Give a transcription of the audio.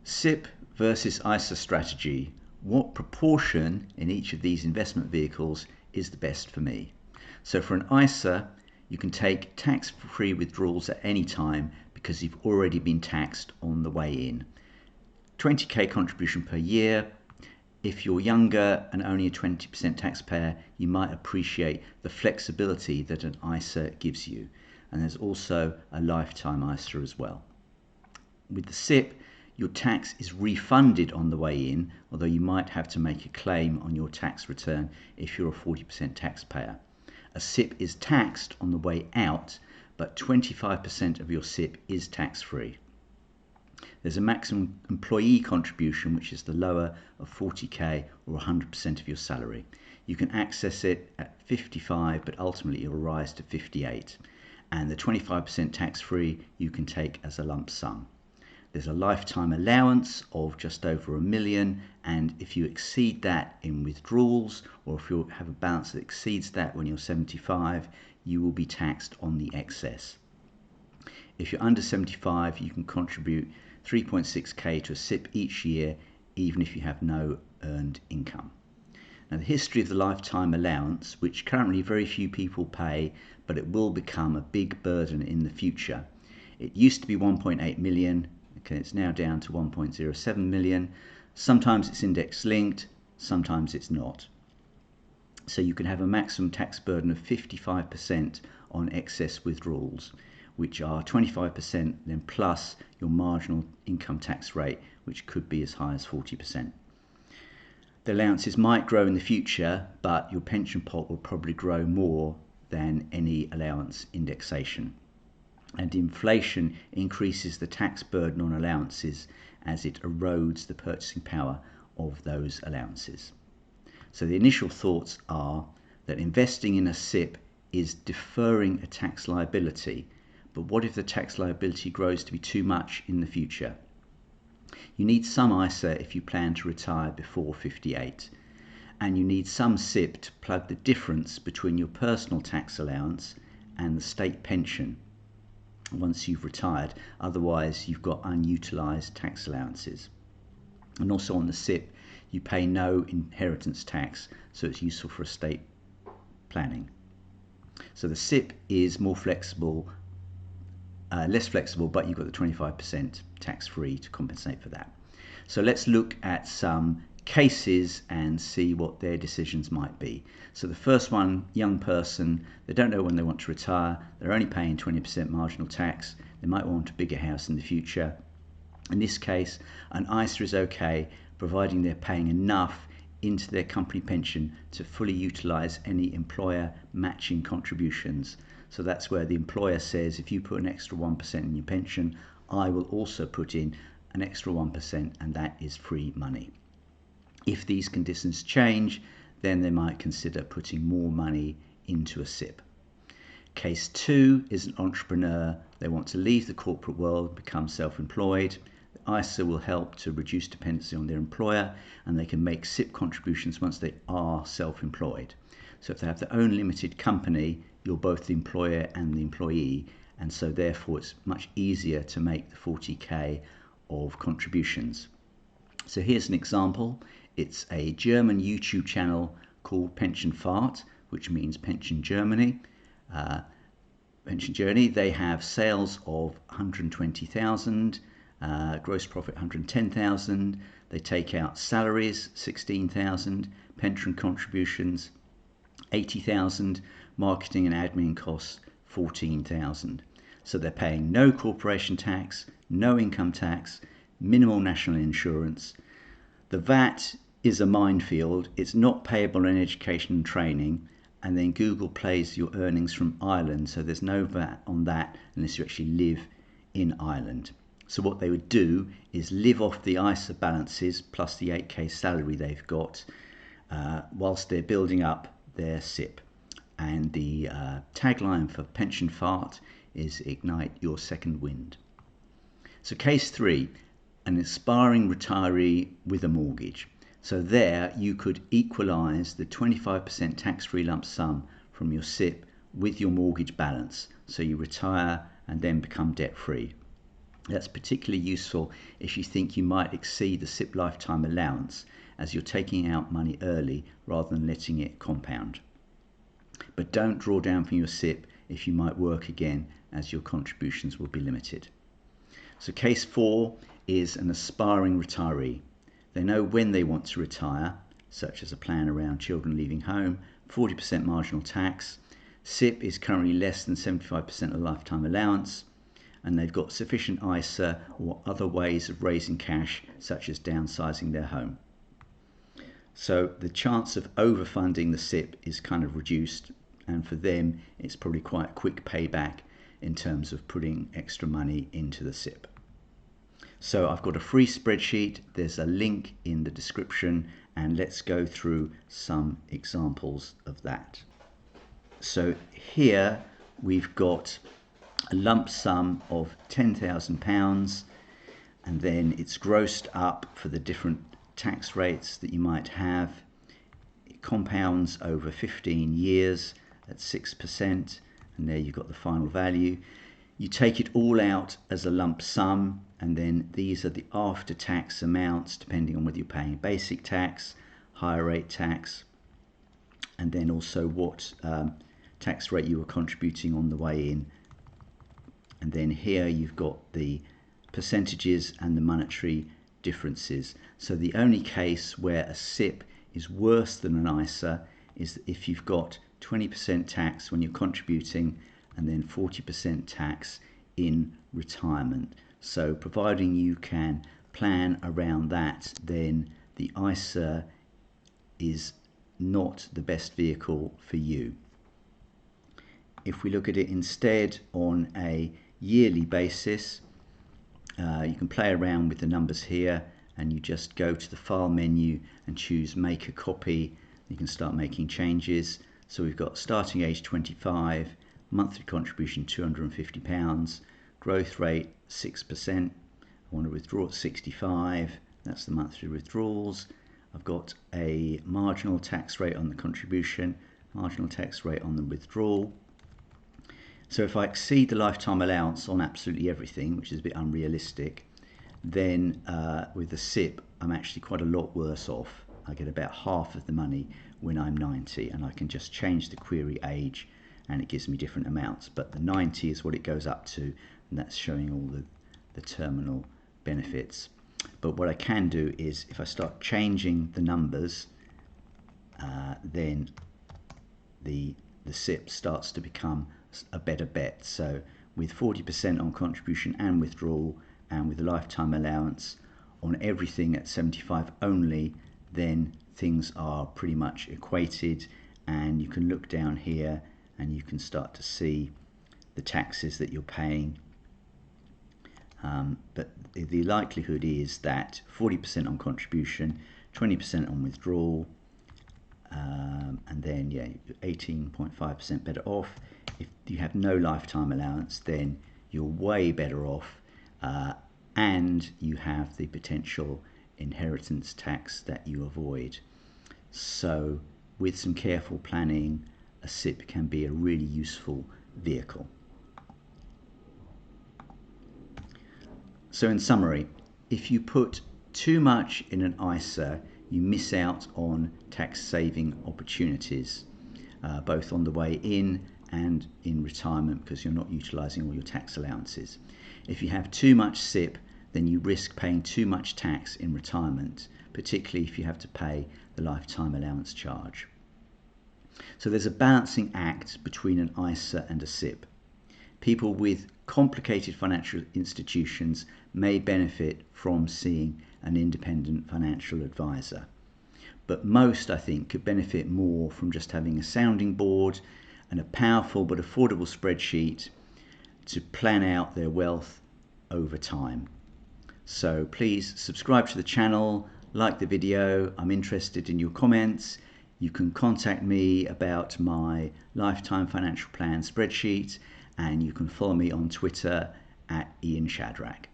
SIPP versus ISA strategy. What proportion in each of these investment vehicles is the best for me? So for an ISA, you can take tax-free withdrawals at any time because you've already been taxed on the way in. 20k contribution per year. If you're younger and only a 20% taxpayer, you might appreciate the flexibility that an ISA gives you. And there's also a lifetime ISA as well. With the SIPP, your tax is refunded on the way in, although you might have to make a claim on your tax return if you're a 40% taxpayer. A SIPP is taxed on the way out, but 25% of your SIPP is tax-free. There's a maximum employee contribution, which is the lower of 40k or 100% of your salary. You can access it at 55, but ultimately it will rise to 58. And the 25% tax-free you can take as a lump sum. There's a lifetime allowance of just over £1 million, and if you exceed that in withdrawals, or if you have a balance that exceeds that when you're 75, you will be taxed on the excess. If you're under 75, you can contribute 3.6k to a SIPP each year, even if you have no earned income. Now, the history of the lifetime allowance, which currently very few people pay, but it will become a big burden in the future. It used to be 1.8 million. Okay, it's now down to 1.07 million. Sometimes it's index linked, sometimes it's not. So you can have a maximum tax burden of 55% on excess withdrawals, which are 25% then plus your marginal income tax rate, which could be as high as 40%. The allowances might grow in the future, but your pension pot will probably grow more than any allowance indexation. And inflation increases the tax burden on allowances as it erodes the purchasing power of those allowances. So the initial thoughts are that investing in a SIPP is deferring a tax liability, but what if the tax liability grows to be too much in the future? You need some ISA if you plan to retire before 58, and you need some SIPP to plug the difference between your personal tax allowance and the state pension once you've retired. Otherwise you've got unutilized tax allowances. And also on the SIPP you pay no inheritance tax, so it's useful for estate planning. So the SIPP is more flexible, less flexible, but you've got the 25% tax-free to compensate for that. So let's look at some cases and see what their decisions might be. So the first one, young person, they don't know when they want to retire, they're only paying 20% marginal tax, they might want a bigger house in the future. In this case, an ISA is okay, providing they're paying enough into their company pension to fully utilize any employer matching contributions. So that's where the employer says, if you put an extra 1% in your pension, I will also put in an extra 1%, and that is free money. If these conditions change, then they might consider putting more money into a SIPP. Case 2 is an entrepreneur. They want to leave the corporate world, become self-employed. The ISA will help to reduce dependency on their employer, and they can make SIPP contributions once they are self-employed. So if they have their own limited company, you're both the employer and the employee, and so therefore it's much easier to make the 40k of contributions. So here's an example. It's a German YouTube channel called Pension Fart, which means Pension Germany. Pension Journey, they have sales of 120,000, gross profit 110,000. They take out salaries 16,000, pension contributions 80,000, marketing and admin costs 14,000. So they're paying no corporation tax, no income tax, minimal national insurance. The VAT is a minefield. It's not payable in education and training, and then Google plays your earnings from Ireland, so there's no VAT on that unless you actually live in Ireland. So what they would do is live off the ISA balances plus the 8k salary they've got whilst they're building up their SIPP. And the tagline for Pension Fart is Ignite Your Second Wind. So case 3, an aspiring retiree with a mortgage. So there you could equalise the 25% tax-free lump sum from your SIPP with your mortgage balance. So you retire and then become debt-free. That's particularly useful if you think you might exceed the SIPP lifetime allowance, as you're taking out money early rather than letting it compound. But don't draw down from your SIPP if you might work again, as your contributions will be limited. So case 4 is an aspiring retiree. They know when they want to retire, such as a plan around children leaving home, 40% marginal tax. SIPP is currently less than 75% of the lifetime allowance, and they've got sufficient ISA or other ways of raising cash, such as downsizing their home. So the chance of overfunding the SIPP is kind of reduced, and for them it's probably quite a quick payback in terms of putting extra money into the SIPP. So I've got a free spreadsheet, there's a link in the description, and let's go through some examples of that. So here we've got a lump sum of £10,000, and then it's grossed up for the different tax rates that you might have. It compounds over 15 years at 6%, and there you've got the final value. You take it all out as a lump sum, and then these are the after-tax amounts depending on whether you're paying basic tax, higher rate tax, and then also what tax rate you were contributing on the way in. And then here you've got the percentages and the monetary differences. So the only case where a SIPP is worse than an ISA is if you've got 20% tax when you're contributing and then 40% tax in retirement. So providing you can plan around that, then the ISA is not the best vehicle for you. If we look at it instead on a yearly basis, you can play around with the numbers here, and you just go to the file menu and choose make a copy. You can start making changes. So we've got starting age 25, monthly contribution £250, growth rate 6%. I want to withdraw at 65, that's the monthly withdrawals. I've got a marginal tax rate on the contribution, marginal tax rate on the withdrawal. So if I exceed the lifetime allowance on absolutely everything, which is a bit unrealistic, then with the SIPP I'm actually quite a lot worse off. I get about half of the money when I'm 90, and I can just change the query age and it gives me different amounts, but the 90 is what it goes up to, and that's showing all the terminal benefits. But what I can do is if I start changing the numbers, then the SIPP starts to become a better bet. So with 40% on contribution and withdrawal, and with the lifetime allowance on everything at 75 only, then things are pretty much equated, and you can look down here and you can start to see the taxes that you're paying. But the likelihood is that 40% on contribution, 20% on withdrawal, and then 18.5% better off. If you have no lifetime allowance, then you're way better off, and you have the potential inheritance tax that you avoid. So with some careful planning, a SIPP can be a really useful vehicle. So in summary, if you put too much in an ISA, you miss out on tax saving opportunities, both on the way in and in retirement, because you're not utilising all your tax allowances. If you have too much SIPP, then you risk paying too much tax in retirement, particularly if you have to pay the lifetime allowance charge. So there's a balancing act between an ISA and a SIPP. People with complicated financial institutions may benefit from seeing an independent financial advisor, but most, I think, could benefit more from just having a sounding board and a powerful but affordable spreadsheet to plan out their wealth over time. So please subscribe to the channel, like the video. I'm interested in your comments. You can contact me about my lifetime financial plan spreadsheet, and you can follow me on Twitter at Ian Shadrack.